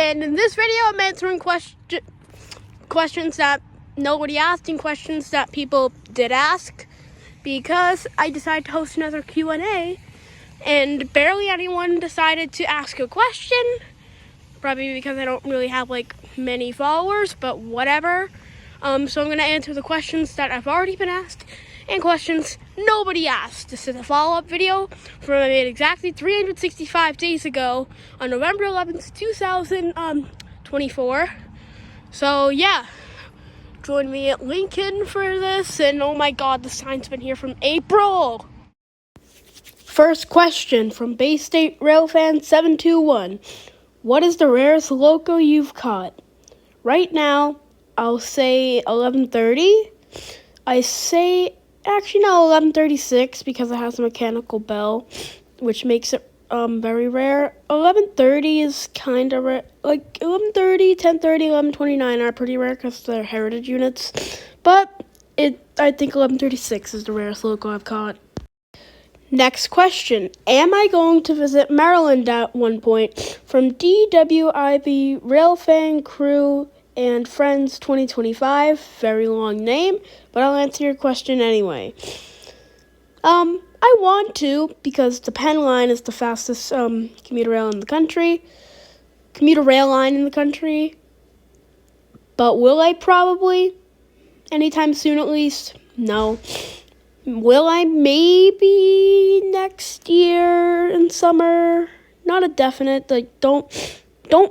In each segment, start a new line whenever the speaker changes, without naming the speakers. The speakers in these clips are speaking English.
And in this video, I'm answering questions that nobody asked and questions that people did ask, because I decided to host another Q&A and barely anyone decided to ask a question, probably because I don't really have like many followers, but whatever. So I'm going to answer the questions that have already been asked and questions nobody asked. This is a follow-up video from I made exactly 365 days ago on November 11th, 2024. So yeah, join me at Lincoln for this, and oh my god, the sign's been here from April. First question from Bay State Railfan 721. What is the rarest loco you've caught? Right now, I'll say 1130. Actually no, 1136 because it has a mechanical bell, which makes it very rare. 1130 is kind of rare. Like 1130, 1030, 1129 are pretty rare because they're heritage units. But I think 1136 is the rarest loco I've caught. Next question. Am I going to visit Maryland at one point? From DWIB Railfan Crew and Friends 2025. Very long name, but I'll answer your question anyway. I want to because the Penn line is the fastest commuter rail line in the country. But will I probably? Anytime soon at least? No. Will I maybe next year in summer? Not a definite. Like don't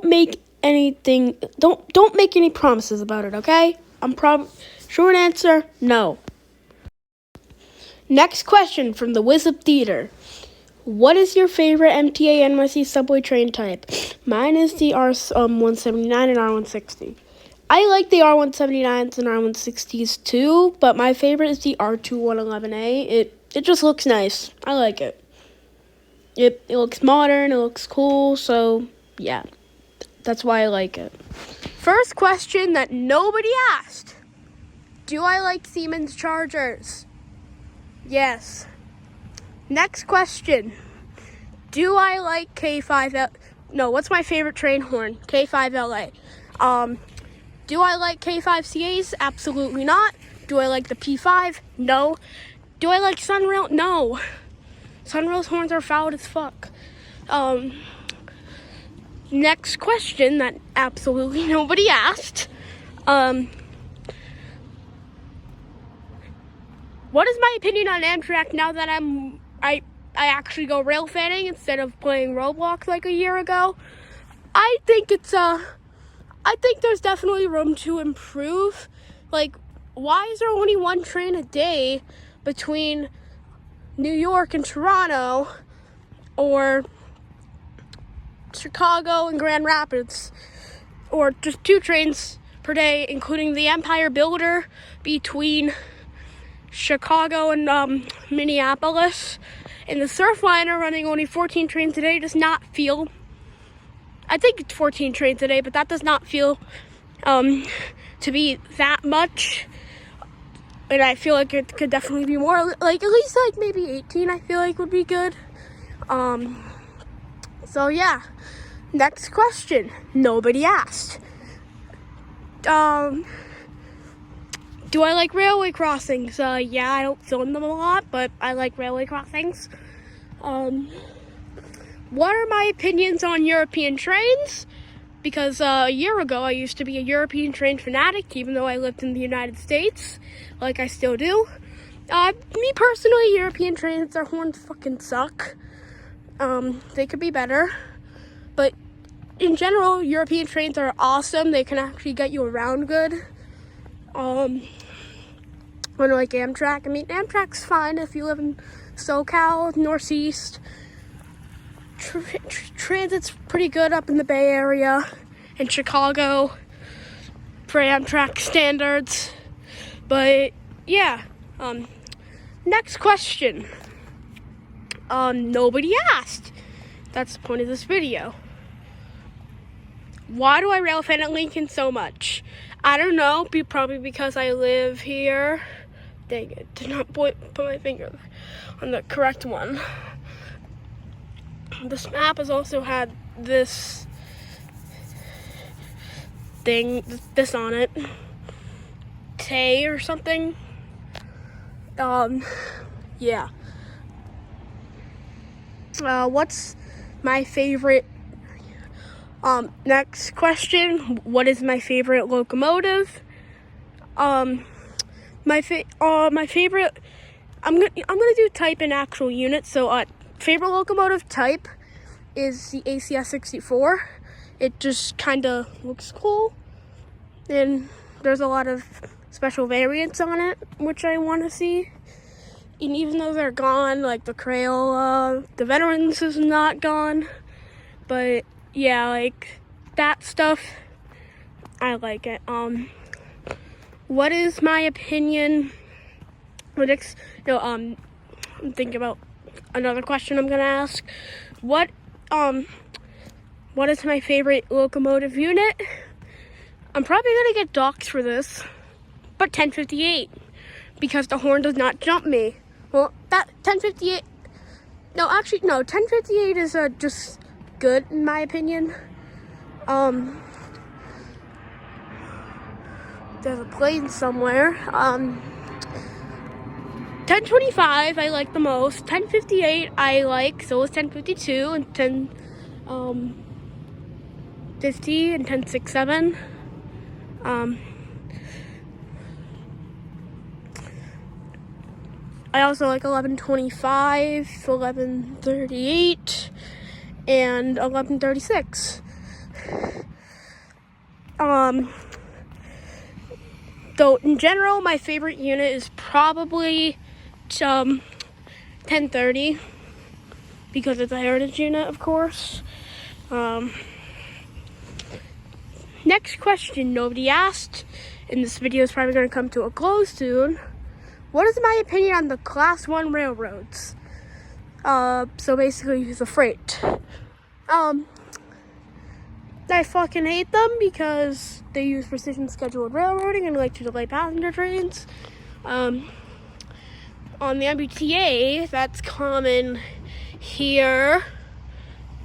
make anything. Don't make any promises about it, okay? Short answer, no. Next question from the Wizard Theater. What is your favorite MTA NYC subway train type? Mine is the R179 and R160. I like the R179s and R160s too, but my favorite is the R2111A. It just looks nice. I like it. It looks modern, it looks cool, so yeah. That's why I like it. First question that nobody asked. Do I like Siemens chargers? Yes. Next question. Do I like K5L? No, what's my favorite train horn? K5LA. Do I like K5CAs? Absolutely not. Do I like the P5? No. Do I like Sunrail? No. Sunrail's horns are foul as fuck. Next question that absolutely nobody asked. What is my opinion on Amtrak now that I actually go rail fanning instead of playing Roblox like a year ago? I think there's definitely room to improve. Like, why is there only one train a day between New York and Toronto, or Chicago and Grand Rapids, or just 2 trains per day, including the Empire Builder between Chicago and Minneapolis, and the Surfliner running only 14 trains a day does not feel, I think it's 14 trains a day, but that does not feel to be that much, and I feel like it could definitely be more, like at least like maybe 18 I feel like would be good. So yeah, next question, nobody asked. Do I like railway crossings? Yeah, I don't film them a lot, but I like railway crossings. What are my opinions on European trains? Because a year ago, I used to be a European train fanatic, even though I lived in the United States, like I still do. Me personally, European trains, their horns fucking suck. They could be better. But in general, European trains are awesome. They can actually get you around good. Unlike Amtrak. I mean, Amtrak's fine if you live in SoCal, Northeast. Transit's pretty good up in the Bay Area and Chicago for Amtrak standards. But yeah, next question. Nobody asked. That's the point of this video. Why do I rail fan at Lincoln so much? I don't know, probably because I live here. Dang it, did not put my finger on the correct one. This map has also had this thing, this on it. Tay or something. Yeah. What's my favorite? Next question. What is my favorite locomotive? My favorite. I'm gonna do type and actual units. So, favorite locomotive type is the ACS 64. It just kind of looks cool, and there's a lot of special variants on it, which I want to see. And even though they're gone, like the Crayola, the Veterans is not gone, but yeah, like that stuff, I like it. What is my opinion? I'm thinking about another question I'm gonna ask. What is my favorite locomotive unit? I'm probably gonna get docked for this, but 1058, because the horn does not jump me. Well, that 1058. No, actually, no. 1058 is just good in my opinion. There's a plane somewhere. 1025 I like the most. 1058 I like. So is 1052 and 1050 and 1067. I also like 1125, 1138, and 1136. Though in general, my favorite unit is probably 1030, because it's a heritage unit, of course. Next question nobody asked, and this video is probably going to come to a close soon. What is my opinion on the Class 1 railroads? So basically, the freight. I fucking hate them because they use precision scheduled railroading and like to delay passenger trains. On the MBTA, that's common here.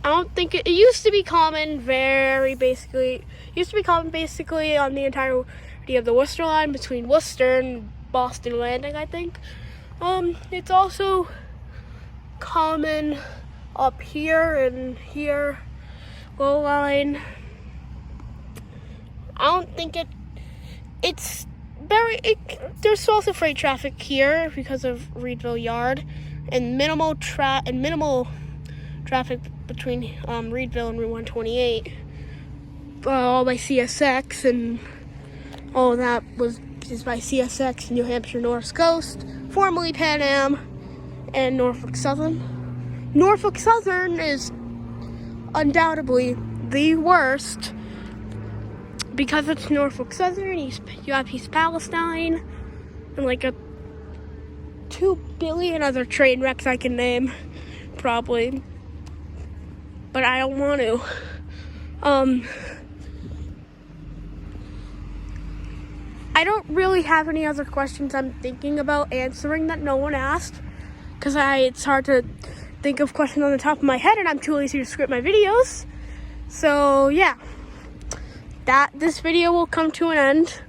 I don't think it used to be common basically on the entirety of the Worcester line between Worcester and Boston Landing, I think. It's also common up here and here, low line. I don't think it's there's also freight traffic here because of Reedville Yard, and minimal traffic between Reedville and Route 128. All by CSX, and all of that is by CSX, New Hampshire North Coast, formerly Pan Am, and Norfolk Southern. Norfolk Southern is undoubtedly the worst because it's Norfolk Southern. You have East Palestine, and like 2 billion other train wrecks I can name, probably, but I don't want to. I don't really have any other questions I'm thinking about answering that no one asked, because it's hard to think of questions on the top of my head, and I'm too lazy to script my videos. So yeah, this video will come to an end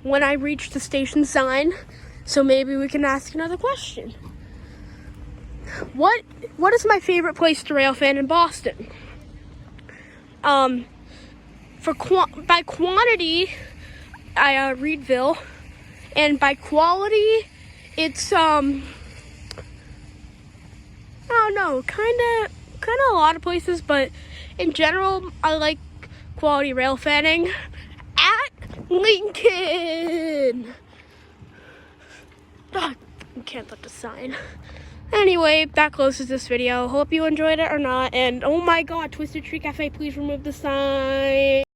when I reach the station sign, so maybe we can ask another question. What is my favorite place to rail fan in Boston? By quantity, Reedville, and by quality, it's I don't know, kind of a lot of places, but in general, I like quality rail fanning at Lincoln. I can't let the sign. Anyway, that closes this video. Hope you enjoyed it or not. And oh my god, Twisted Tree Cafe, please remove the sign.